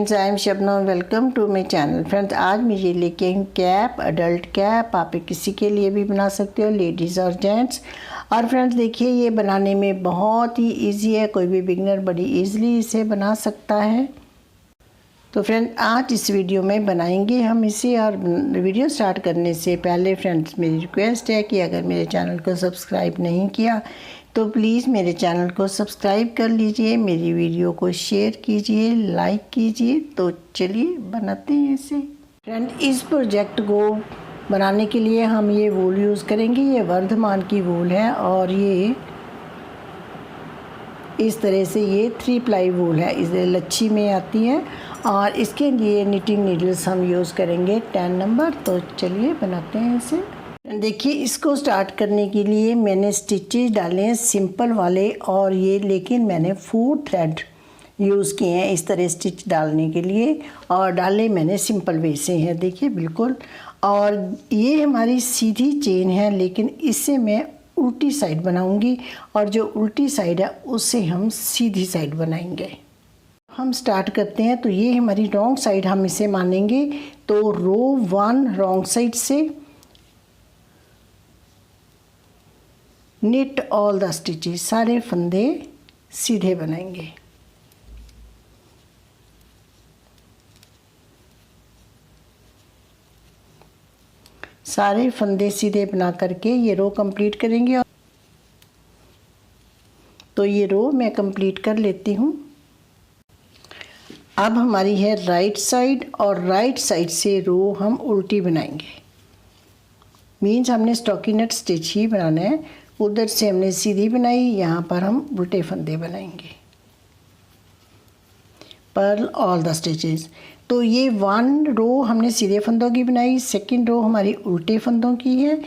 Friends, I am Shabnam. Welcome to my channel. Friends, आज मैं ये लेके आई हूँ कैप, अडल्ट कैप। आप किसी के लिए भी बना सकते हो, लेडीज़ और जेंट्स। और फ्रेंड्स देखिए, ये बनाने में बहुत ही इजी है, कोई भी बिगनर बड़ी इजीली इसे बना सकता है। तो फ्रेंड, आज इस वीडियो में बनाएंगे हम इसे। और वीडियो स्टार्ट करने से पहले फ्रेंड्स, मेरी रिक्वेस्ट है कि अगर मेरे चैनल को सब्सक्राइब नहीं किया तो प्लीज़ मेरे चैनल को सब्सक्राइब कर लीजिए, मेरी वीडियो को शेयर कीजिए, लाइक कीजिए। तो चलिए बनाते हैं इसे। फ्रेंड, इस प्रोजेक्ट को बनाने के लिए हम ये वूल यूज़ करेंगे। ये वर्धमान की वूल है और ये इस तरह से ये 3 प्लाई वूल है, इसे लच्छी में आती है। और इसके लिए निटिंग नीडल्स हम यूज़ करेंगे 10 नंबर। तो चलिए बनाते हैं इसे। देखिए, इसको स्टार्ट करने के लिए मैंने स्टिचेस डाले हैं सिंपल वाले, और ये लेकिन मैंने 4 थ्रेड यूज़ किए हैं इस तरह स्टिच डालने के लिए। और डाले मैंने सिंपल वे से हैं, देखिए बिल्कुल। और ये हमारी सीधी चेन है, लेकिन इससे मैं उल्टी साइड बनाऊंगी, और जो उल्टी साइड है उससे हम सीधी साइड बनाएंगे। हम स्टार्ट करते हैं। तो ये हमारी रॉन्ग साइड हम इसे मानेंगे। तो रो 1 रॉन्ग साइड से निट ऑल द स्टिचेस, सारे फंदे सीधे बनाएंगे। सारे फंदे सीधे बना करके ये रो कंप्लीट करेंगे। तो ये रो मैं कंप्लीट कर लेती हूँ। अब हमारी है राइट साइड, और राइट साइड से रो हम उल्टी बनाएंगे। मीन्स हमने स्टॉकिनेट स्टिच ही बनाना है। उधर से हमने सीधी बनाई, यहाँ पर हम उल्टे फंदे बनाएंगे। Purl all the stitches. तो ये 1 रो हमने सीधे फंदों की बनाई, सेकंड रो हमारी उल्टे फंदों की है।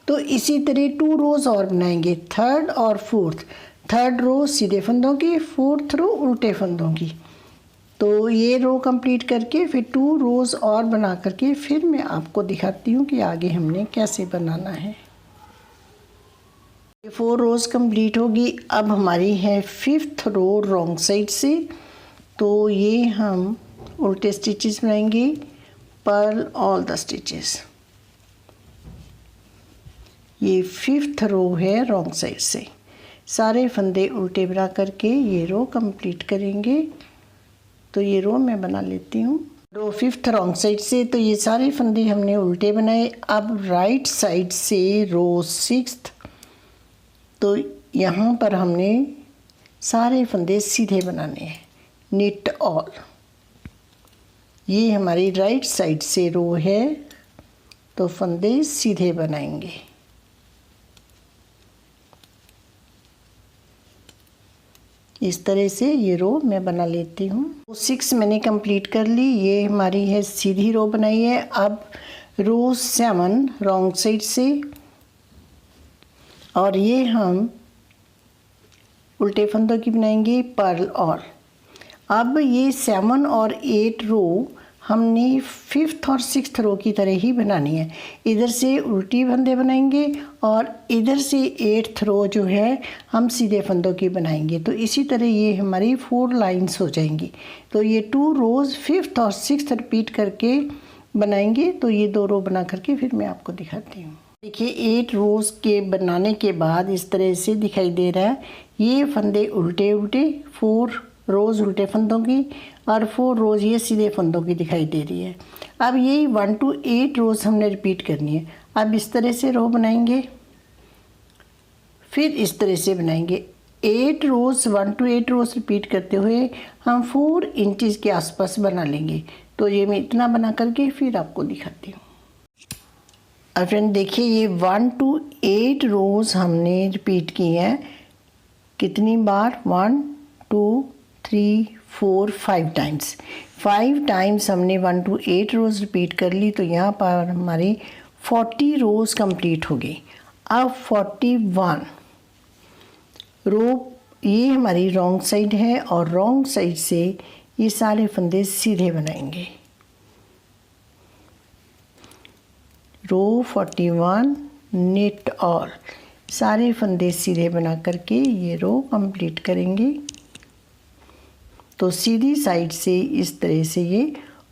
तो इसी तरह 2 रोज़ और बनाएंगे, थर्ड और फोर्थ। थर्ड रो सीधे फंदों की, फोर्थ रो उल्टे फंदों की। तो ये रो कंप्लीट करके फिर 2 रोज़ और बना करके फिर मैं आपको दिखाती हूँ कि आगे हमने कैसे बनाना है। ये 4 रोज़ कंप्लीट होगी। अब हमारी है 5th रो रॉन्ग साइड से। तो ये हम उल्टे स्टिचेस बनाएंगे, पर्ल ऑल द स्टिचेस। ये 5th रो है रॉन्ग साइड से। सारे फंदे उल्टे बना करके ये रो कंप्लीट करेंगे। तो ये रो मैं बना लेती हूँ। रो 5th रॉन्ग साइड से। तो ये सारे फंदे हमने उल्टे बनाए। अब राइट साइड से रो 6th। तो यहाँ पर हमने सारे फंदे सीधे बनाने हैं, निट ऑल। ये हमारी राइट साइड से रो है, तो फंदे सीधे बनाएंगे। इस तरह से ये रो मैं बना लेती हूँ। 6 मैंने कंप्लीट कर ली। ये हमारी है सीधी रो बनाई है। अब रो 7 रॉन्ग साइड से, और ये हम उल्टे फंदों की बनाएंगे, पर्ल ऑल। अब ये 7 और 8 रो हमने 5th और 6th रो की तरह ही बनानी है। इधर से उल्टी फंदे बनाएंगे, और इधर से 8th रो जो है हम सीधे फंदों की बनाएंगे। तो इसी तरह ये हमारी 4 लाइंस हो जाएंगी। तो ये 2 रोज़ 5th और 6th रिपीट करके बनाएंगे। तो ये 2 रो बना करके फिर मैं आपको दिखाती हूँ। देखिए, 8 रोज़ के बनाने के बाद इस तरह से दिखाई दे रहा है। ये फंदे उल्टे उल्टे, 4 रोज़ उल्टे फंदों की, और 4 रोज़ ये सीधे फंदों की दिखाई दे रही है। अब ये 1 to 8 रोज़ हमने रिपीट करनी है। अब इस तरह से रो बनाएंगे, फिर इस तरह से बनाएंगे। 8 रोज़ 1 to 8 रोज़ रिपीट करते हुए हम 4 इंचज़ के आसपास बना लेंगे। तो ये मैं इतना बना करके फिर आपको दिखाती हूँ। और फ्रेंड देखिए, ये 1 to 8 रोज़ हमने रिपीट की हैं। कितनी बार? 1 2 3 4 5 टाइम्स। 5 टाइम्स हमने 1 to 8 रोज़ रिपीट कर ली। तो यहाँ पर हमारी 40 रोज़ कंप्लीट हो गई। अब 41 रो, ये हमारी रॉन्ग साइड है, और रॉन्ग साइड से ये सारे फंदे सीधे बनाएंगे। रो 41 निट ऑल, सारे फंदे सीधे बना करके ये रो कंप्लीट करेंगे। तो सीधी साइड से इस तरह से ये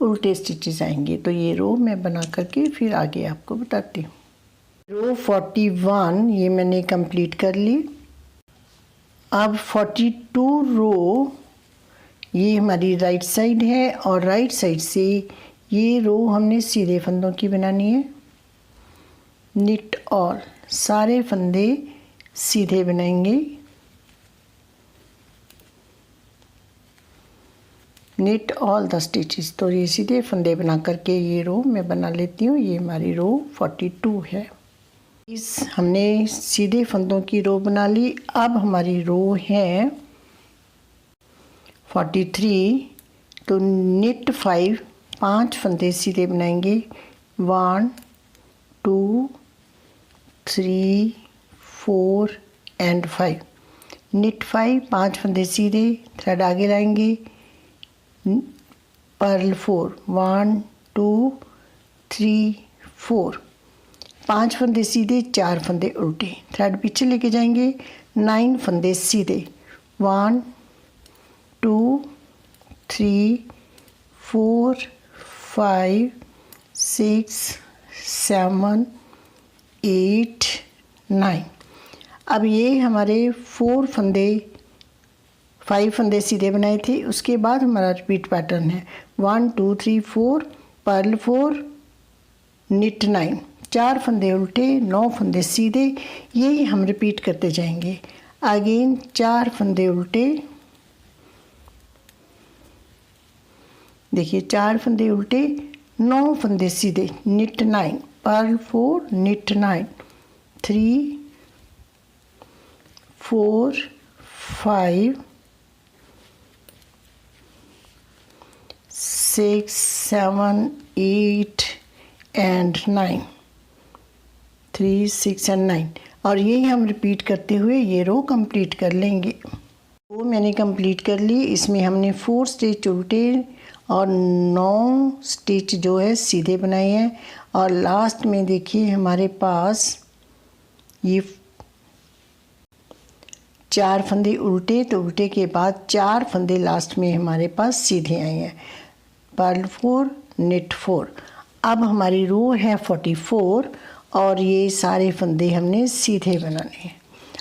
उल्टे स्टिचेस आएंगे। तो ये रो मैं बना करके फिर आगे आपको बताती हूँ। रो 41 ये मैंने कंप्लीट कर ली। अब 42 रो ये हमारी राइट साइड है और राइट साइड से ये रो हमने सीधे फंदों की बनानी है। निट ऑल, सारे फंदे सीधे बनाएंगे। निट ऑल द स्टिचेस, तो ये सीधे फंदे बना करके ये रो मैं बना लेती हूँ। ये हमारी रो 42 है। इस हमने सीधे फंदों की रो बना ली। अब हमारी रो है 43। तो निट 5, 5 फंदे सीधे बनाएंगे। 1 2 3 4 एंड 5। निट 5, 5 फंदे सीधे, थ्रेड आगे लाएंगे। पर्ल 4, 1 2 3 4, 5 फंदे सीधे, 4 फंदे उल्टे, थ्रेड पीछे लेके जाएंगे। 9 फंदे सीधे, 1 2 3 4 5 6 7 8 9। अब ये हमारे 5 फंदे सीधे बनाए थे। उसके बाद हमारा रिपीट पैटर्न है 1 2 3 4, पर्ल 4, निट 9, 4 फंदे उल्टे, 9 फंदे सीधे। यही हम रिपीट करते जाएंगे। अगेन 4 फंदे उल्टे, देखिए 4 फंदे उल्टे, 9 फंदे सीधे। Knit 9, purl 4, knit 9, 3 4 5 6 7 8 and 9, 3 6 and 9। और यही हम रिपीट करते हुए ये रो कंप्लीट कर लेंगे। वो मैंने कंप्लीट कर ली। इसमें हमने 4 स्टिच उल्टे और 9 स्टिच जो है सीधे बनाए हैं। और लास्ट में देखिए हमारे पास ये 4 फंदे उल्टे, तो उल्टे के बाद 4 फंदे लास्ट में हमारे पास सीधे आए हैं। Purl 4, knit 4। अब हमारी रो है 44 और ये सारे फंदे हमने सीधे बनाने हैं।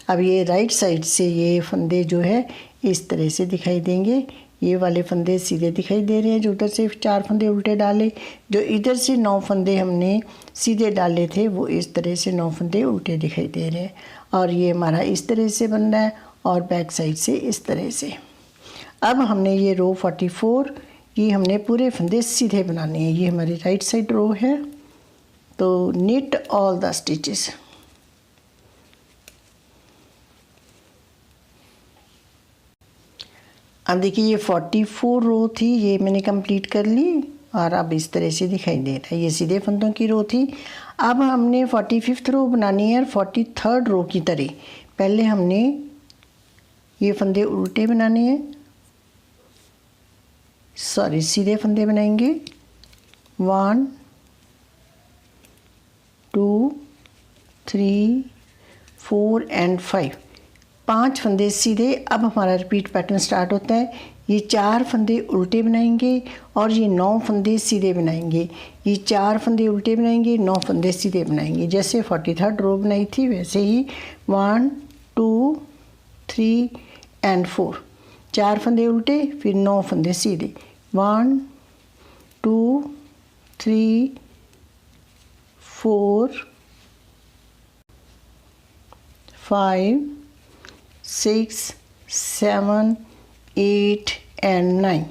अब ये राइट साइड से ये फंदे जो है इस तरह से दिखाई देंगे। ये वाले फंदे सीधे दिखाई दे रहे हैं जो उधर से 4 फंदे उल्टे डाले। जो इधर से 9 फंदे हमने सीधे डाले थे वो इस तरह से 9 फंदे उल्टे दिखाई दे रहे हैं। और ये हमारा इस तरह से बन रहा है और बैक साइड से इस तरह से। अब हमने ये रो 44 ये हमने पूरे फंदे सीधे बनाने हैं। ये हमारी राइट साइड रो है। तो निट ऑल द स्टिचेस। अब देखिए ये 44 रो थी, ये मैंने कंप्लीट कर ली और अब इस तरह से दिखाई दे रहा है। ये सीधे फंदों की रो थी। अब हमने 45th रो बनानी है और 43rd रो की तरह पहले हमने ये फंदे उल्टे बनाने हैं, सॉरी सीधे फंदे बनाएंगे। 1 2 3 4 एंड 5, 5 फंदे सीधे। अब हमारा रिपीट पैटर्न स्टार्ट होता है। ये 4 फंदे उल्टे बनाएंगे और ये 9 फंदे सीधे बनाएंगे। ये 4 फंदे उल्टे बनाएंगे, 9 फंदे सीधे बनाएंगे। जैसे 43rd रो बनाई थी वैसे ही 1 2 3 एंड 4, 4 फंदे उल्टे फिर 9 फंदे सीधे। 1 2 3 4 5 6 7 8 एंड 9।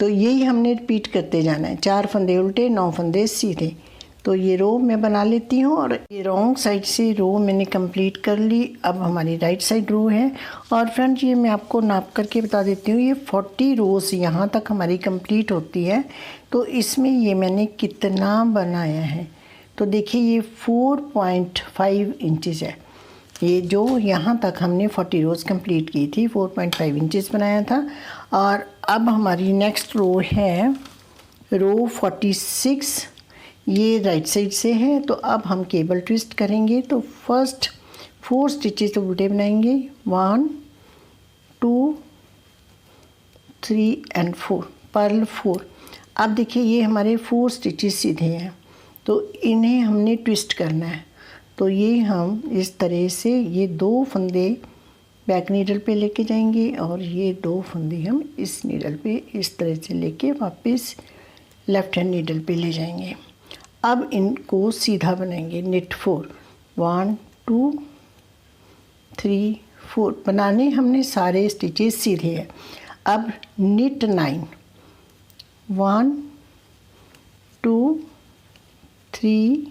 तो यही हमने रिपीट करते जाना है। 4 फंदे उल्टे, 9 फंदे सीधे। तो ये रो मैं बना लेती हूँ और ये रॉन्ग साइड से रो मैंने कंप्लीट कर ली। अब हमारी राइट साइड रो है। और फ्रेंड्स ये मैं आपको नाप करके बता देती हूँ, ये 40 रोज़ यहाँ तक हमारी कंप्लीट होती है। तो इसमें ये मैंने कितना बनाया है तो देखिए ये 4.5 इंचज़ है। ये जो यहाँ तक हमने 40 रोज़ कंप्लीट की थी 4.5 इंचज़ बनाया था। और अब हमारी नेक्स्ट रो है रो 46, ये राइट साइड से है। तो अब हम केबल ट्विस्ट करेंगे। तो फर्स्ट 4 स्टिचेस उल्टे बनाएंगे। 1 2 3 एंड 4, पर्ल 4। अब देखिए ये हमारे 4 स्टिचेस सीधे हैं, तो इन्हें हमने ट्विस्ट करना है। तो ये हम इस तरह से ये 2 फंदे बैक नीडल पे लेके जाएंगे और ये 2 फंदे हम इस नीडल पे इस तरह से लेके वापस लेफ़्ट हैंड नीडल पे ले जाएंगे। अब इनको सीधा बनाएंगे। निट 4, 1 2 3 4 बनाने हमने सारे स्टिचेस सीधे हैं। अब निट 9, 1 2 3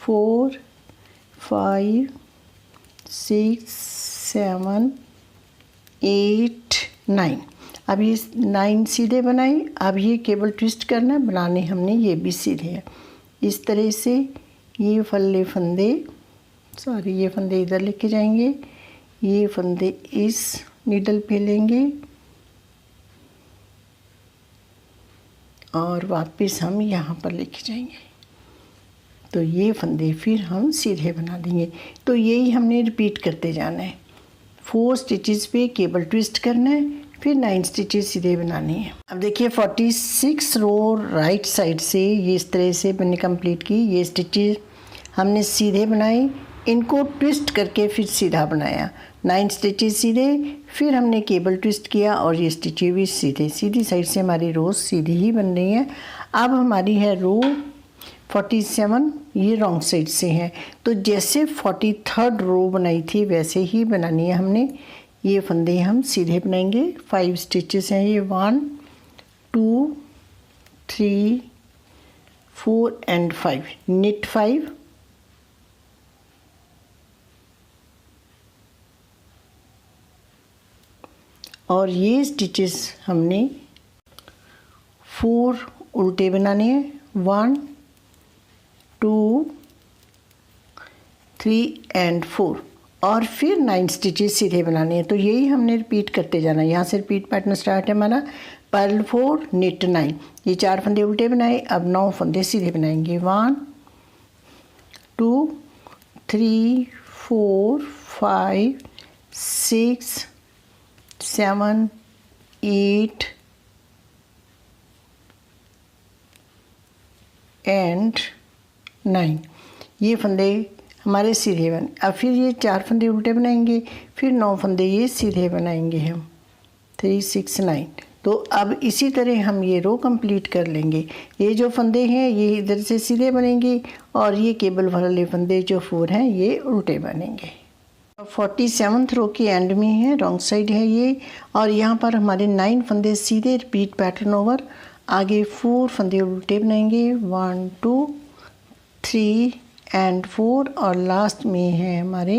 4 5 6 7 8 9। अब ये 9 सीधे बनाए। अब ये केबल ट्विस्ट करना है, बनाने हमने ये भी सीधे हैं। इस तरह से ये फंदे ये फंदे इधर लेके जाएंगे, ये फंदे इस नीडल पे लेंगे और वापस हम यहाँ पर लेके जाएंगे। तो ये फंदे फिर हम सीधे बना देंगे। तो यही हमने रिपीट करते जाना है। 4 स्टिचेस पे केबल ट्विस्ट करना है, फिर 9 स्टिचेस सीधे बनानी है। अब देखिए 46 रो राइट साइड से ये इस तरह से मैंने कंप्लीट की। ये स्टिचेस हमने सीधे बनाए, इनको ट्विस्ट करके फिर सीधा बनाया। 9 स्टिचेस सीधे, फिर हमने केबल ट्विस्ट किया और ये स्टिचेस भी सीधे। सीधी साइड से हमारी रोज सीधी ही बन रही है। अब हमारी है रो 47, ये रॉन्ग साइड से है। तो जैसे 43rd रो बनाई थी वैसे ही बनानी है हमने। ये फंदे हम सीधे बनाएंगे। 5 स्टिचेस हैं ये, 1 2 3 4 एंड 5। निट 5, और ये स्टिचेस हमने 4 उल्टे बनाने हैं। 1 2 3 एंड 4, और फिर 9 स्टिचेस सीधे बनाने हैं। तो यही हमने रिपीट करते जाना है। यहाँ से रिपीट पैटर्न स्टार्ट है हमारा। पर्ल 4 निट 9, ये 4 फंदे उल्टे बनाए। अब 9 फंदे सीधे बनाएंगे। 1 2 3 4 5 6 7 8 एंड 9। ये फंदे हमारे सीधे बन। अब फिर ये 4 फंदे उल्टे बनाएंगे, फिर 9 फंदे ये सीधे बनाएंगे हम। 3 6 9। तो अब इसी तरह हम ये रो कंप्लीट कर लेंगे। ये जो फंदे हैं ये इधर से सीधे बनेंगे और ये केबल वाले फंदे जो 4 हैं ये उल्टे बनेंगे। 47th रो के एंड में है, रॉन्ग साइड है ये, और यहाँ पर हमारे 9 फंदे सीधे, रिपीट पैटर्न ओवर। आगे 4 फंदे उल्टे बनाएंगे। 1 2 3 एंड 4, और लास्ट में है हमारे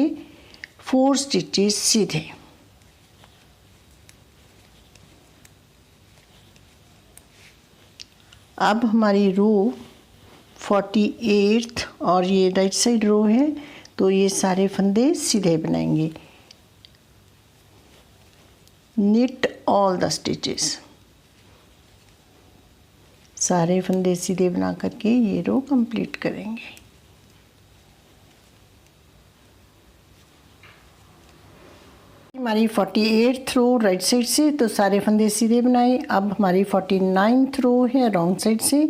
4 स्टिचेस सीधे। अब हमारी रो 48th और ये राइट साइड रो है, तो ये सारे फंदे सीधे बनाएंगे। निट ऑल द स्टिचेस, सारे फंदे सीधे बना करके ये रो कंप्लीट करेंगे। हमारी 48th रो राइट साइड से, तो सारे फंदे सीधे बनाए। अब हमारी 49th रो है रॉन्ग साइड से,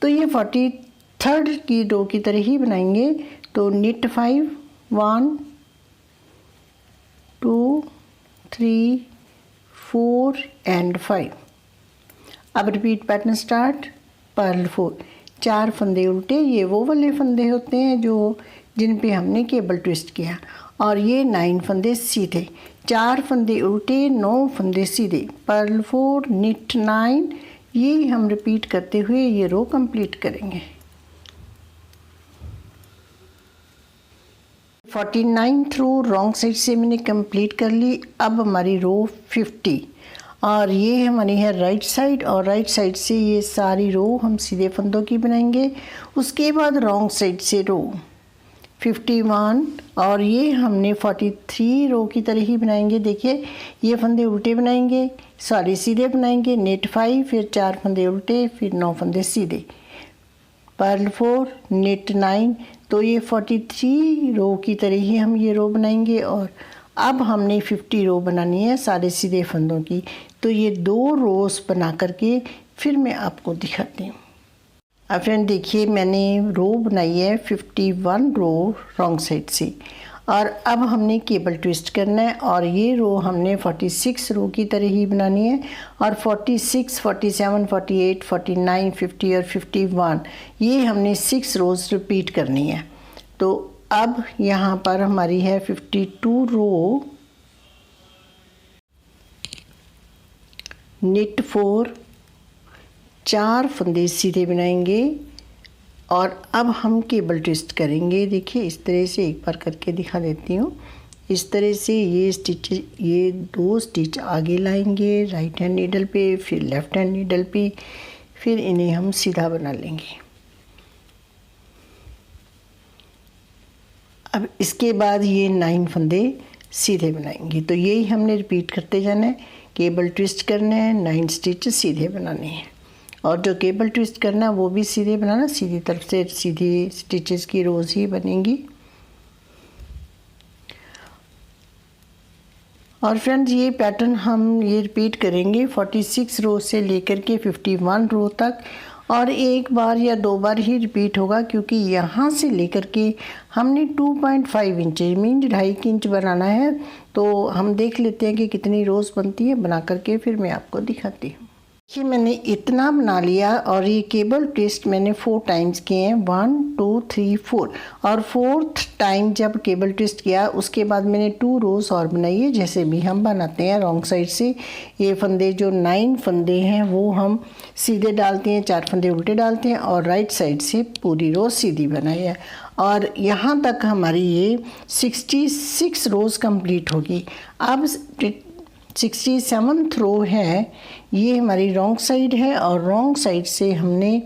तो ये 43rd की रो की तरह ही बनाएंगे। तो निट 5 1 2 3 4 एंड 5। अब रिपीट पैटर्न स्टार्ट। पर्ल 4, 4 फंदे उल्टे, ये वो वाले फंदे होते हैं जो जिन पे हमने केबल ट्विस्ट किया, और ये 9 फंदे सीधे। 4 फंदे उल्टे, 9 फंदे सीधे। पर्ल 4 निट 9, ये हम रिपीट करते हुए ये रो कंप्लीट करेंगे। 49th रो रॉन्ग साइड से मैंने कंप्लीट कर ली। अब हमारी रो 50, और ये हमारी है राइट साइड, और राइट साइड से ये सारी रो हम सीधे फंदों की बनाएंगे। उसके बाद रॉन्ग साइड से रो 51, और ये हमने 43 रो की तरह ही बनाएंगे। देखिए ये फंदे उल्टे बनाएंगे, सारे सीधे बनाएंगे। नेट 5, फिर 4 फंदे उल्टे, फिर 9 फंदे सीधे। पर्ल 4 नेट 9, तो ये 43 रो की तरह ही हम ये रो बनाएंगे। और अब हमने 50 रो बनानी है सारे सीधे फंदों की। तो ये 2 रोज़ बना करके फिर मैं आपको दिखाती हूँ। अब फ्रेंड देखिए मैंने रो बनाई है 51 रो रॉन्ग साइड से, और अब हमने केबल ट्विस्ट करना है, और ये रो हमने 46 रो की तरह ही बनानी है, और 46, 47, 48, 49, 50 और 51 ये हमने 6 रोज़ रिपीट करनी है। तो अब यहाँ पर हमारी है 52 रो, निट 4, 4 फंदे सीधे बनाएंगे, और अब हम केबल ट्विस्ट करेंगे। देखिए इस तरह से एक बार करके दिखा देती हूँ। इस तरह से ये स्टिच, ये 2 स्टिच आगे लाएंगे राइट हैंड नीडल पे, फिर लेफ्ट हैंड नीडल पे, फिर इन्हें हम सीधा बना लेंगे। अब इसके बाद ये 9 फंदे सीधे बनाएंगे। तो यही हमने रिपीट करते जाना है, केबल ट्विस्ट करना है, 9 स्टिच सीधे बनाने हैं, और जो केबल ट्विस्ट करना है वो भी सीधे बनाना, सीधी तरफ से सीधी स्टिचेस की रोज़ ही बनेंगी। और फ्रेंड्स ये पैटर्न हम ये रिपीट करेंगे 46 रो से लेकर के 51 रो तक, और एक बार या 2 बार ही रिपीट होगा, क्योंकि यहाँ से लेकर के हमने 2.5 इंच मीन 2.5 इंच बनाना है। तो हम देख लेते हैं कि कितनी रोज़ बनती है, बना करके फिर मैं आपको दिखाती हूँ। ये मैंने इतना बना लिया, और ये केबल ट्विस्ट मैंने 4 टाइम्स किए हैं, 1 2 3 4, और 4th टाइम जब केबल ट्विस्ट किया उसके बाद मैंने 2 रोज़ और बनाई है, जैसे भी हम बनाते हैं रॉन्ग साइड से। ये फंदे जो 9 फंदे हैं वो हम सीधे डालते हैं, 4 फंदे उल्टे डालते हैं, और राइट साइड से पूरी रोज़ सीधी बनाई है, और यहाँ तक हमारी ये 66 रोज़ कंप्लीट होगी। अब 67th रो है, ये हमारी रॉन्ग साइड है, और रॉन्ग साइड से हमने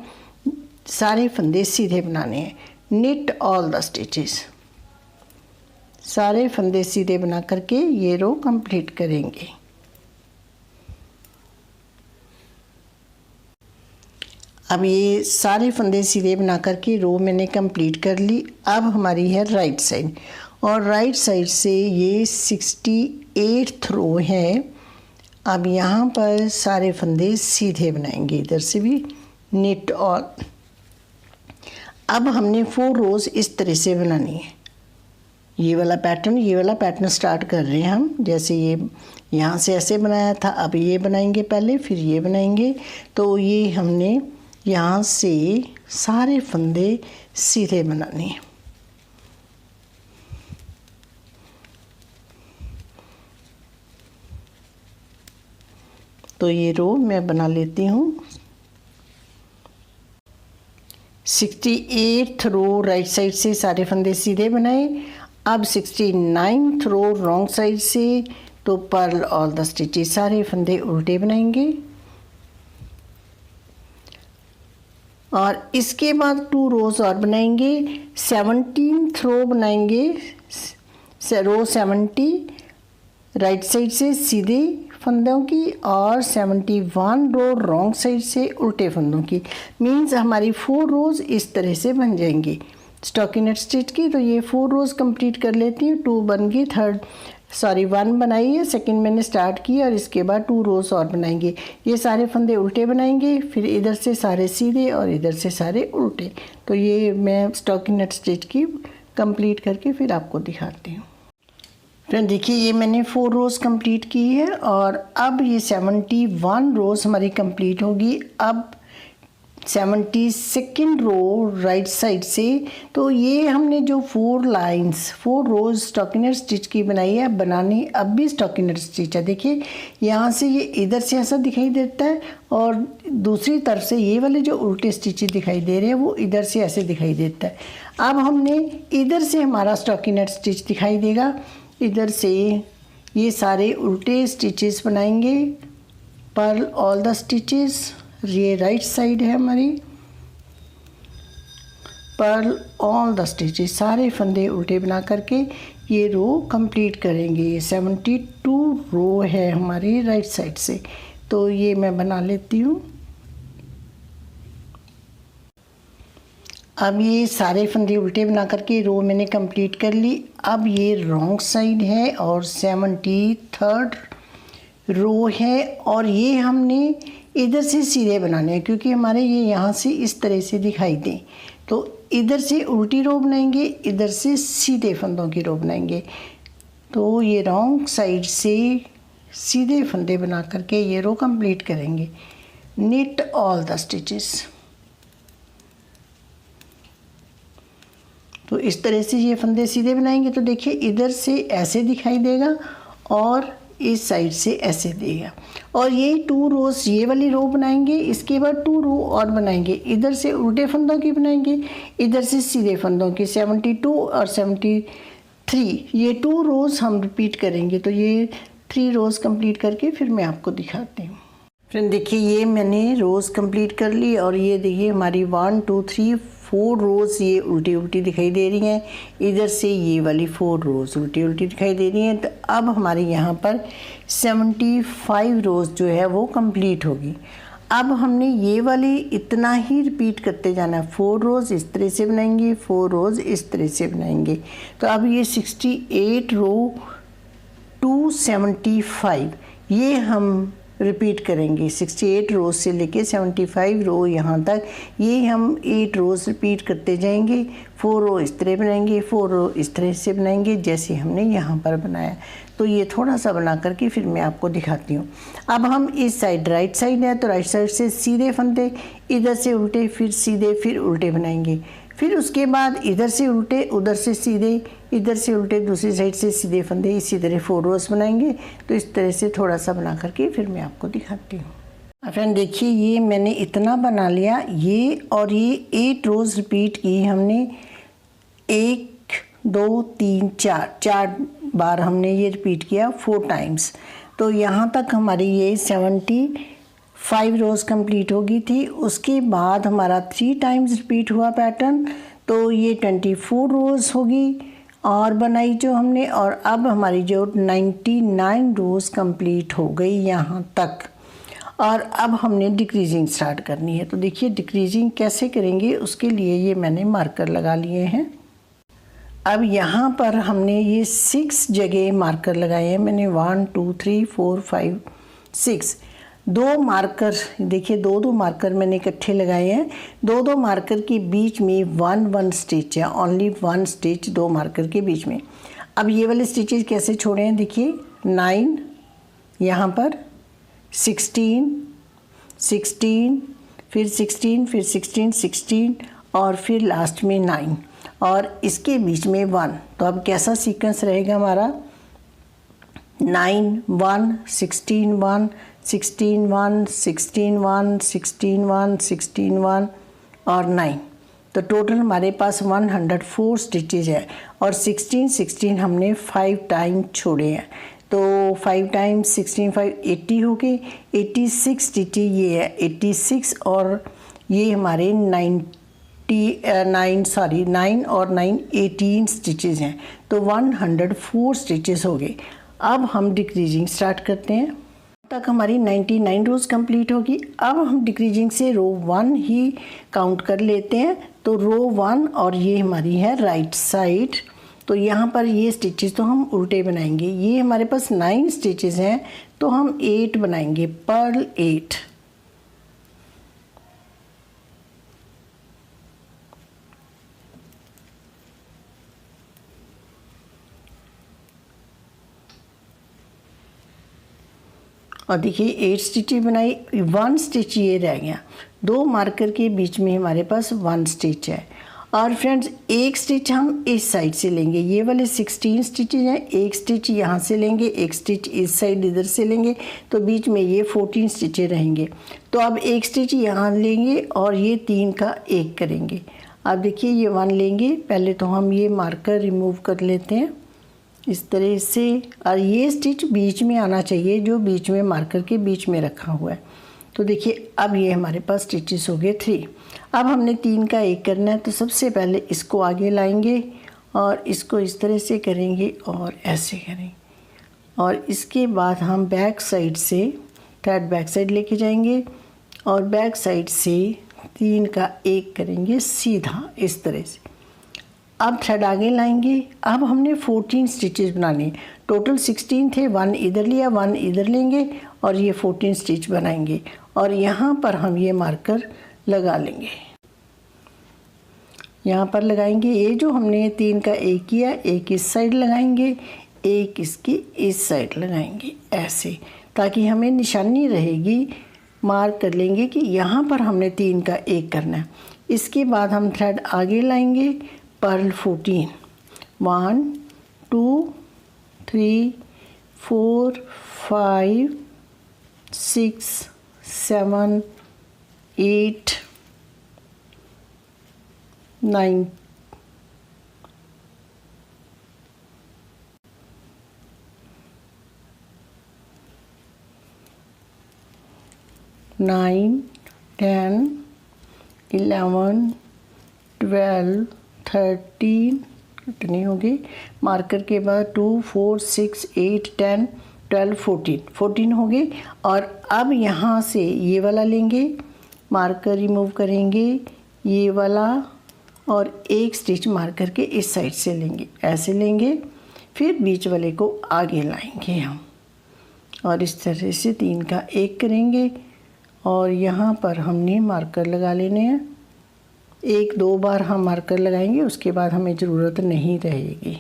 सारे फंदे सीधे बनाने हैं। निट ऑल द स्टिचेस, सारे फंदे सीधे बना करके ये रो कंप्लीट करेंगे। अब ये सारे फंदे सीधे बना करके रो मैंने कंप्लीट कर ली। अब हमारी है राइट साइड, और राइट साइड से ये 68th रो है। अब यहाँ पर सारे फंदे सीधे बनाएंगे, इधर से भी निट ऑल। अब हमने 4 रोज़ इस तरह से बनानी है। ये वाला पैटर्न स्टार्ट कर रहे हैं हम, जैसे ये यहाँ से ऐसे बनाया था, अब ये बनाएंगे पहले, फिर ये बनाएंगे। तो ये हमने यहाँ से सारे फंदे सीधे बनाने हैं। तो ये रो मैं बना लेती हूँ। 68th रो राइट साइड से सारे फंदे सीधे बनाए। अब 69th रो रॉन्ग साइड से, तो पर्ल ऑल द स्टिचेस, सारे फंदे उल्टे बनाएंगे, और इसके बाद 2 रोज़ और बनाएंगे। 17th रो बनाएंगे, रो 70 राइट साइड से सीधे फंदों की, और 71 रो रॉन्ग साइड से उल्टे फंदों की। मीन्स हमारी 4 रोज़ इस तरह से बन जाएंगी स्टॉकिनेट स्टिच की। तो ये 4 रोज़ कंप्लीट कर लेती हूँ। 2 बन गई, 1 बनाई है, सेकंड मैंने स्टार्ट की, और इसके बाद 2 रोज़ और बनाएंगे। ये सारे फंदे उल्टे बनाएंगे, फिर इधर से सारे सीधे और इधर से सारे उल्टे। तो ये मैं स्टॉकिनेट स्टिच की कंप्लीट करके फिर आपको दिखाती हूँ। फ्रेंड देखिए ये मैंने 4 रोज़ कंप्लीट की है, और अब ये 71 रोज़ हमारी कंप्लीट होगी। अब 72nd रो राइट साइड से, तो ये हमने जो 4 रोज़ स्टॉकिनेट स्टिच की बनाई है, बनानी अब भी स्टॉकिनेट स्टिच है। देखिए यहाँ से ये इधर से ऐसा दिखाई देता है, और दूसरी तरफ से ये वाले जो उल्टे स्टिचेस दिखाई दे रहे हैं वो इधर से ऐसे दिखाई देता है। अब हमने इधर से हमारा स्टॉकिनेट स्टिच दिखाई देगा, इधर से ये सारे उल्टे स्टिचेस बनाएंगे, पर्ल ऑल द स्टिचेस। ये राइट साइड है हमारी, पर्ल ऑल द स्टिचेस, सारे फंदे उल्टे बना करके ये रो कंप्लीट करेंगे। ये 72 रो है हमारी राइट साइड से। तो ये मैं बना लेती हूँ। अब ये सारे फंदे उल्टे बना करके रो मैंने कंप्लीट कर ली। अब ये रॉन्ग साइड है और 73rd रो है और ये हमने इधर से सीधे बनाने हैं क्योंकि हमारे ये यहाँ से इस तरह से दिखाई दें। तो इधर से उल्टी रो बनाएंगे, इधर से सीधे फंदों की रो बनाएंगे। तो ये रॉन्ग साइड से सीधे फंदे बना करके ये रो कंप्लीट करेंगे। Knit all the stitches. तो इस तरह से ये फंदे सीधे बनाएंगे तो देखिए इधर से ऐसे दिखाई देगा और इस साइड से ऐसे देगा। और ये 2 रोज़ ये वाली रो बनाएंगे, इसके बाद 2 रो और बनाएंगे। इधर से उल्टे फंदों की बनाएंगे, इधर से सीधे फंदों की। 72 और 73 ये 2 रोज़ हम रिपीट करेंगे। तो ये 3 रोज़ कंप्लीट करके फिर मैं आपको दिखाती हूँ। फ्रेंड देखिए ये मैंने रोज़ कंप्लीट कर ली और ये देखिए हमारी 1 2 3 4 रोज़ ये उल्टी उल्टी दिखाई दे रही हैं। इधर से ये वाली 4 रोज़ उल्टी उल्टी दिखाई दे रही हैं। तो अब हमारे यहाँ पर 75 रोज़ जो है वो कंप्लीट होगी। अब हमने ये वाली इतना ही रिपीट करते जाना है। 4 रोज़ इस तरह से बनाएंगे, 4 रोज़ इस तरह से बनाएंगे। तो अब ये 68 रो 275 ये हम रिपीट करेंगे। 68 रोज़ से लेके 75 रो यहाँ तक ये हम 8 रोज़ रिपीट करते जाएंगे। 4 रो इस तरह बनाएंगे, 4 रो इस तरह से बनाएंगे जैसे हमने यहाँ पर बनाया। तो ये थोड़ा सा बना करके फिर मैं आपको दिखाती हूँ। अब हम इस साइड राइट साइड है तो राइट साइड से सीधे फंदे, इधर से उल्टे, फिर सीधे, फिर उल्टे बनाएंगे। फिर उसके बाद इधर से उल्टे, उधर से सीधे, इधर से उल्टे, दूसरी साइड से सीधे फंदे, इसी तरह 4 रोज़ बनाएंगे। तो इस तरह से थोड़ा सा बना करके फिर मैं आपको दिखाती हूँ। फ्रेंड देखिए ये मैंने इतना बना लिया, ये और ये 8 रोज़ रिपीट की हमने। 1 2 3 4 बार हमने ये रिपीट किया 4 टाइम्स। तो यहाँ तक हमारी ये 75 रोज़ कंप्लीट हो गई थी। उसके बाद हमारा 3 टाइम्स रिपीट हुआ पैटर्न, तो ये 24 रोज़ होगी और बनाई जो हमने। और अब हमारी जो 99 रोज़ कंप्लीट हो गई यहाँ तक। और अब हमने डिक्रीजिंग स्टार्ट करनी है। तो देखिए डिक्रीजिंग कैसे करेंगे, उसके लिए ये मैंने मार्कर लगा लिए हैं। अब यहाँ पर हमने ये 6 जगह मार्कर लगाए हैं मैंने। 1 2 3 4 5 6 2 मार्कर देखिए, 2 मार्कर मैंने इकट्ठे लगाए हैं। 2 मार्कर के बीच में 1 स्टिच है, ओनली 1 स्टिच 2 मार्कर के बीच में। अब ये वाले स्टिचेस कैसे छोड़े हैं देखिए। 9 यहाँ पर, 16 फिर 16 फिर 16 और फिर लास्ट में 9 और इसके बीच में 1। तो अब कैसा सीक्वेंस रहेगा हमारा, 9 1 16 1 16 1 16 1 16 1 16 1 और 9। तो टोटल हमारे पास 104 स्टिचेज है और 16 हमने 5 टाइम छोड़े हैं। तो 5 टाइम्स 16 5 80 हो गए। 86 स्टिचेज ये है, 86 और ये हमारे 9 और 9 18 स्टिचेज हैं। तो 104 स्टिचेस हो गए। अब हम डिक्रीजिंग स्टार्ट करते हैं। तक हमारी 99 रोज़ कंप्लीट होगी। अब हम डिक्रीजिंग से रो 1 ही काउंट कर लेते हैं। तो रो 1 और ये हमारी है राइट साइड। तो यहाँ पर ये स्टिचेस तो हम उल्टे बनाएंगे। ये हमारे पास 9 स्टिचेस हैं तो हम 8 बनाएंगे, पर्ल 8। और देखिए 8 स्टिचेस बनाई, 1 स्टिच ये रह गया। 2 मार्कर के बीच में हमारे पास 1 स्टिच है। और फ्रेंड्स एक स्टिच हम इस साइड से लेंगे। ये वाले 16 स्टिचेज हैं, एक स्टिच यहाँ से लेंगे, एक स्टिच इस साइड इधर से लेंगे। तो बीच में ये 14 स्टिचें रहेंगे। तो अब एक स्टिच यहाँ लेंगे और ये 3 का 1 करेंगे। अब देखिए ये 1 लेंगे। पहले तो हम ये मार्कर रिमूव कर लेते हैं इस तरह से। और ये स्टिच बीच में आना चाहिए, जो बीच में मार्कर के बीच में रखा हुआ है। तो देखिए अब ये हमारे पास स्टिचेस हो गए 3। अब हमने 3 का 1 करना है। तो सबसे पहले इसको आगे लाएंगे और इसको इस तरह से करेंगे और ऐसे करेंगे। और इसके बाद हम बैक साइड से थर्ड बैक साइड लेके जाएंगे और बैक साइड से 3 का 1 करेंगे सीधा इस तरह से। अब थ्रेड आगे लाएंगे। अब हमने 14 स्टिचेस बनाने, टोटल 16 थे, 1 इधर लिया, 1 इधर लेंगे और ये 14 स्टिच बनाएंगे और यहाँ पर हम ये मार्कर लगा लेंगे। यहाँ पर लगाएंगे। ये जो हमने 3 का 1 किया, एक इस साइड लगाएंगे, एक इसकी इस साइड लगाएंगे ऐसे, ताकि हमें निशानी रहेगी। मार्क कर लेंगे कि यहाँ पर हमने 3 का 1 करना है। इसके बाद हम थ्रेड आगे लाएंगे, पर्ल 14, 1 2 3 4 5 6 7 8 9 9 10 11 12 13 कितनी होगी, मार्कर के बाद 2 4 6 8 10 12 14 हो गई। और अब यहाँ से ये वाला लेंगे, मार्कर रिमूव करेंगे, ये वाला और एक स्टिच मार्कर के इस साइड से लेंगे, ऐसे लेंगे, फिर बीच वाले को आगे लाएंगे हम और इस तरह से 3 का 1 करेंगे और यहाँ पर हमने मार्कर लगा लेने हैं। 1-2 बार हम मार्कर लगाएंगे, उसके बाद हमें ज़रूरत नहीं रहेगी।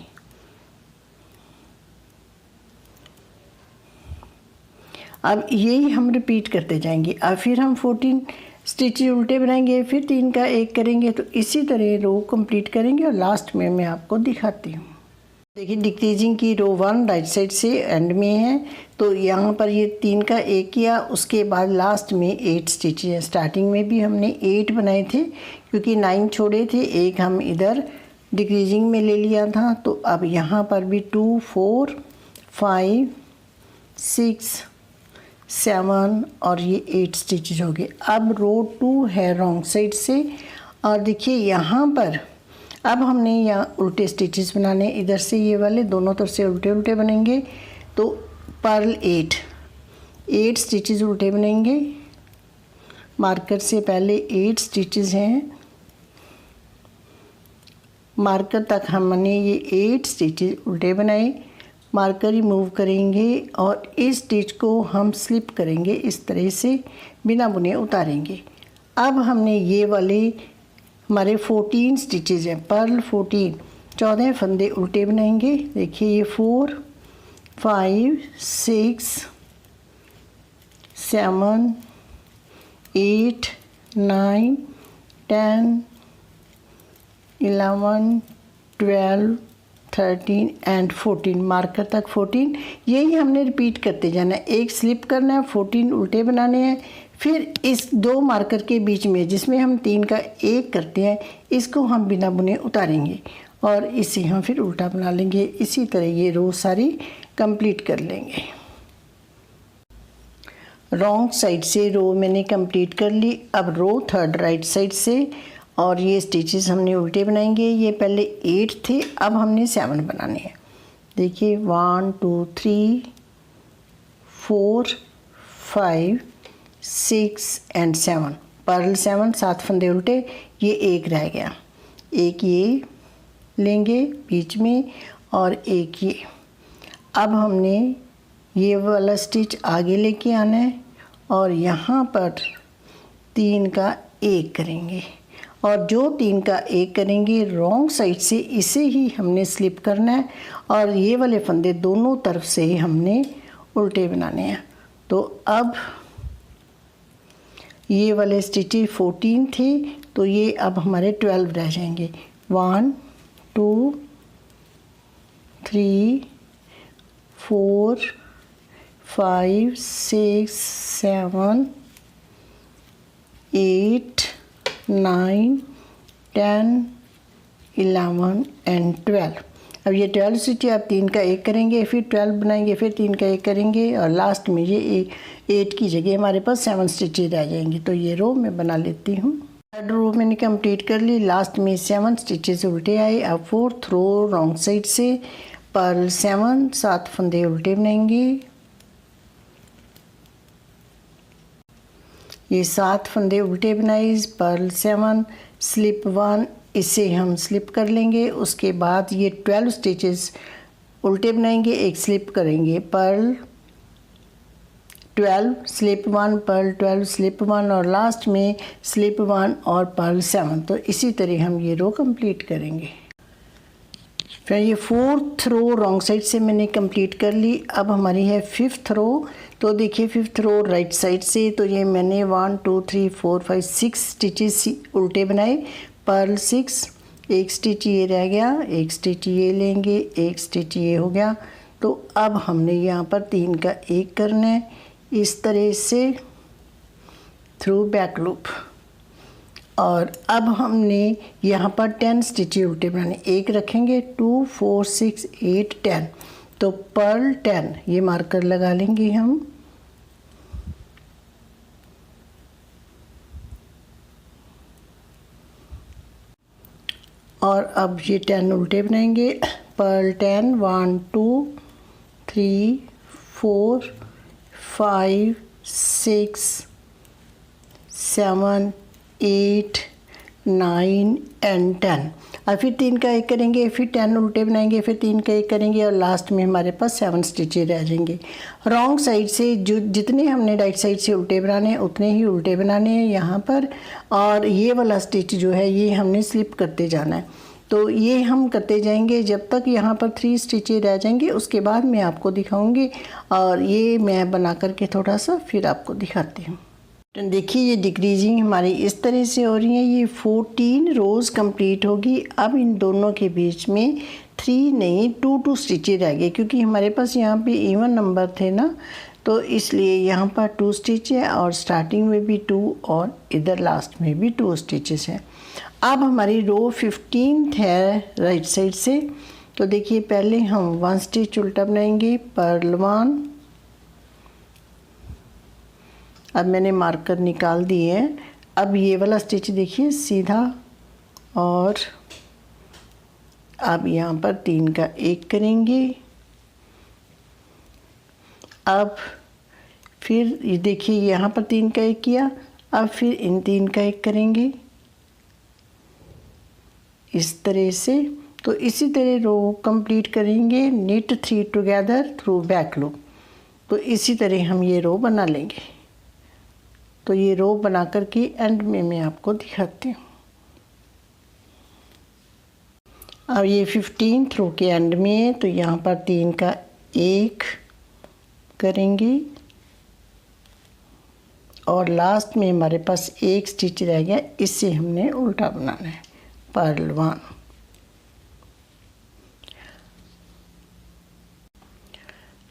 अब यही हम रिपीट करते जाएंगे। अब फिर हम 14 स्टिच उल्टे बनाएंगे, फिर 3 का 1 करेंगे, तो इसी तरह रो कंप्लीट करेंगे और लास्ट में मैं आपको दिखाती हूँ। देखिए डिक्रीजिंग की रो 1 राइट साइड से एंड में है, तो यहाँ पर ये 3 का 1 किया, उसके बाद लास्ट में 8 स्टिच है। स्टार्टिंग में भी हमने 8 बनाए थे क्योंकि 9 छोड़े थे, एक हम इधर डिक्रीजिंग में ले लिया था। तो अब यहाँ पर भी 2 4 5 6 7 और ये 8 स्टिचेज हो गए। अब रो 2 है रॉन्ग साइड से और देखिए यहाँ पर अब हमने यहाँ उल्टे स्टिचेस बनाने, इधर से ये वाले दोनों तरफ से उल्टे उल्टे बनेंगे। तो पर्ल 8 स्टिचेस उल्टे बनेंगे, मार्कर से पहले 8 स्टिचेस हैं, मार्कर तक हमने ये 8 स्टिचेस उल्टे बनाए, मार्कर रिमूव करेंगे और इस स्टिच को हम स्लिप करेंगे इस तरह से, बिना बुने उतारेंगे। अब हमने ये वाले हमारे 14 स्टिचेज हैं, पर्ल 14 फंदे उल्टे बनाएंगे। देखिए ये 4 5 6 7 8 9 10 11 12 13 एंड 14, मार्कर तक 14। यही हमने रिपीट करते जाना है। एक स्लिप करना है, 14 उल्टे बनाने हैं, फिर इस 2 मार्कर के बीच में जिसमें हम 3 का 1 करते हैं, इसको हम बिना बुने उतारेंगे और इसे हम फिर उल्टा बना लेंगे। इसी तरह ये रो सारी कंप्लीट कर लेंगे। रॉन्ग साइड से रो मैंने कंप्लीट कर ली। अब रो 3rd राइट साइड से और ये स्टिचेस हमने उल्टे बनाएंगे। ये पहले 8 थे, अब हमने 7 बनाने हैं। देखिए 1 2 3 4 5 6 एंड 7, पर्ल 7 7 फंदे उल्टे, ये एक रह गया, एक ये लेंगे बीच में और एक ये। अब हमने ये वाला स्टिच आगे लेके आना है और यहाँ पर 3 का 1 करेंगे और जो 3 का 1 करेंगे रॉन्ग साइड से इसे ही हमने स्लिप करना है और ये वाले फंदे दोनों तरफ से ही हमने उल्टे बनाने हैं। तो अब ये वाले स्टिचेस 14 थे, तो ये अब हमारे 12 रह जाएंगे। 1 2 3 4 5 6 7 8 9 10 11 एंड 12। अब ये 12 स्टिच आप 3 का 1 करेंगे, फिर 12 बनाएंगे, फिर 3 का 1 करेंगे और लास्ट में ये 8 की जगह हमारे पास 7 स्टिचेज रह जाएंगे। तो ये रो मैं बना लेती हूँ। 3rd रो मैंने कंप्लीट कर ली, लास्ट में 7 स्टिचेज उल्टे आए। अब 4th रो रॉन्ग साइड से पर्ल 7 फंदे उल्टे बनाएंगे। ये 7 फंदे उल्टे बनाए, पर्ल 7, स्लिप 1, इसे हम स्लिप कर लेंगे। उसके बाद ये 12 स्टिचेस उल्टे बनाएंगे, एक स्लिप करेंगे, पर्ल 12 स्लिप 1, पर्ल 12 स्लिप 1 और लास्ट में स्लिप 1 और पर्ल 7। तो इसी तरह हम ये रो कंप्लीट करेंगे। फिर ये 4th रो रॉन्ग साइड से मैंने कंप्लीट कर ली। अब हमारी है 5th रो। तो देखिए 5th रो राइट साइड से, तो ये मैंने 1 2 3 4 5 6 स्टिचेस उल्टे बनाए, पर्ल 6, एक स्टिच ये रह गया, एक स्टिच ये लेंगे, एक स्टिच ये हो गया। तो अब हमने यहाँ पर 3 का 1 करना है इस तरह से थ्रू बैक लूप। और अब हमने यहाँ पर 10 स्टिचेस उल्टे बनाने, एक रखेंगे, 2 4 6 8 10। तो पर्ल 10 ये मार्कर लगा लेंगे हम। और अब ये 10 उल्टे बनाएंगे, पर्ल 10 1 2 3 4 5 6 7 8 9 एंड 10। और फिर 3 का 1 करेंगे, फिर 10 उल्टे बनाएंगे, फिर 3 का 1 करेंगे और लास्ट में हमारे पास 7 स्टिचेस रह जाएंगे। रॉन्ग साइड से जो जितने हमने राइट साइड से उल्टे बनाने हैं उतने ही उल्टे बनाने हैं यहाँ पर। और ये वाला स्टिच जो है ये हमने स्लिप करते जाना है। तो ये हम करते जाएंगे जब तक यहाँ पर 3 स्टिचेस रह जाएंगे, उसके बाद मैं आपको दिखाऊंगी। और ये मैं बना करके थोड़ा सा फिर आपको दिखाती हूँ। तो देखिए ये डिक्रीजिंग हमारी इस तरह से हो रही है। ये 14 रोज़ कंप्लीट होगी। अब इन दोनों के बीच में 3 नहीं 2 स्टिचेस रह गए, क्योंकि हमारे पास यहाँ पे इवन नंबर थे ना, तो इसलिए यहाँ पर 2 स्टिच है और स्टार्टिंग में भी 2 और इधर लास्ट में भी 2 स्टिचेस हैं। अब हमारी रो 15th है राइट साइड से। तो देखिए पहले हम 1 स्टिच उल्टा बनाएंगे, पर्ल 1। अब मैंने मार्कर निकाल दिए हैं। अब ये वाला स्टिच देखिए सीधा, और अब यहाँ पर 3 का 1 करेंगे। अब फिर ये देखिए यहाँ पर 3 का 1 किया, अब फिर इन 3 का 1 करेंगे इस तरह से। तो इसी तरह रो कंप्लीट करेंगे, knit 3 together through back loop. तो इसी तरह हम ये रो बना लेंगे। तो ये रो बना कर के एंड में मैं आपको दिखाती हूँ। अब ये 15th रो के एंड में है, तो यहाँ पर 3 का 1 करेंगे और लास्ट में हमारे पास 1 स्टिच रह गया, इससे हमने उल्टा बनाना है, पर्ल 1।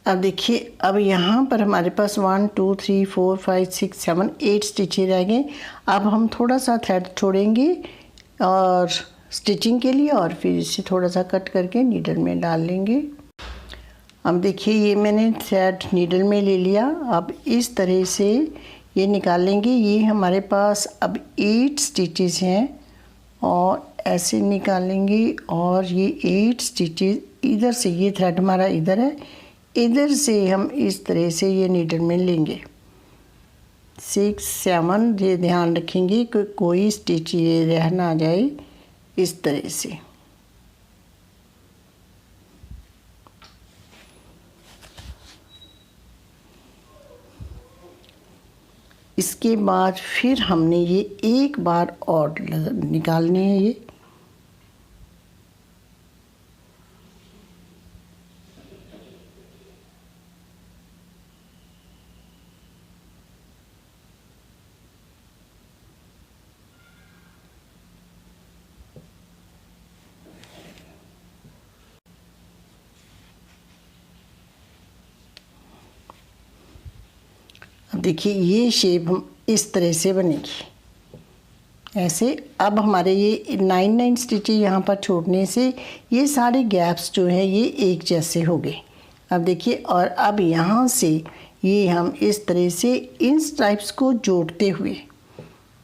अब देखिए अब यहाँ पर हमारे पास 1 2 3 4 5 6 7 8 स्टिचेस रह गए। अब हम थोड़ा सा थ्रेड छोड़ेंगे और स्टिचिंग के लिए, और फिर इसे थोड़ा सा कट करके नीडल में डाल लेंगे। अब देखिए ये मैंने थ्रेड नीडल में ले लिया। अब इस तरह से ये निकाल लेंगे। ये हमारे पास अब 8 स्टिचेस हैं और ऐसे निकालेंगे, और ये 8 स्टिचेस इधर से, ये थ्रेड हमारा इधर है, इधर से हम इस तरह से ये नीडल में लेंगे 6 7। ये ध्यान रखेंगे कि कोई स्टिच ये रह ना जाए, इस तरह से। इसके बाद फिर हमने ये एक बार और निकालने हैं ये। देखिए ये शेप हम इस तरह से बनेगी ऐसे। अब हमारे ये 9 स्टिचेस यहाँ पर छोड़ने से ये सारे गैप्स जो हैं ये एक जैसे हो गए। अब देखिए, और अब यहाँ से ये हम इस तरह से इन स्ट्राइप्स को जोड़ते हुए,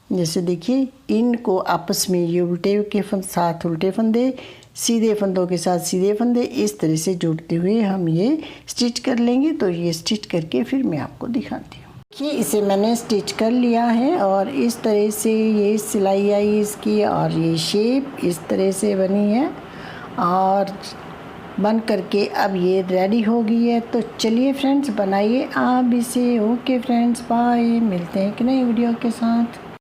जैसे देखिए इनको आपस में ये उल्टे के साथ उल्टे फंदे, सीधे फंदों के साथ सीधे फंदे, इस तरह से जोड़ते हुए हम ये स्टिच कर लेंगे। तो ये स्टिच करके फिर मैं आपको दिखाती हूँ कि इसे मैंने स्टिच कर लिया है और इस तरह से ये सिलाई आई इसकी और ये शेप इस तरह से बनी है और बन करके अब ये रेडी हो गई है। तो चलिए फ्रेंड्स बनाइए आप इसे। ओके फ्रेंड्स बाय, मिलते हैं एक नई वीडियो के साथ।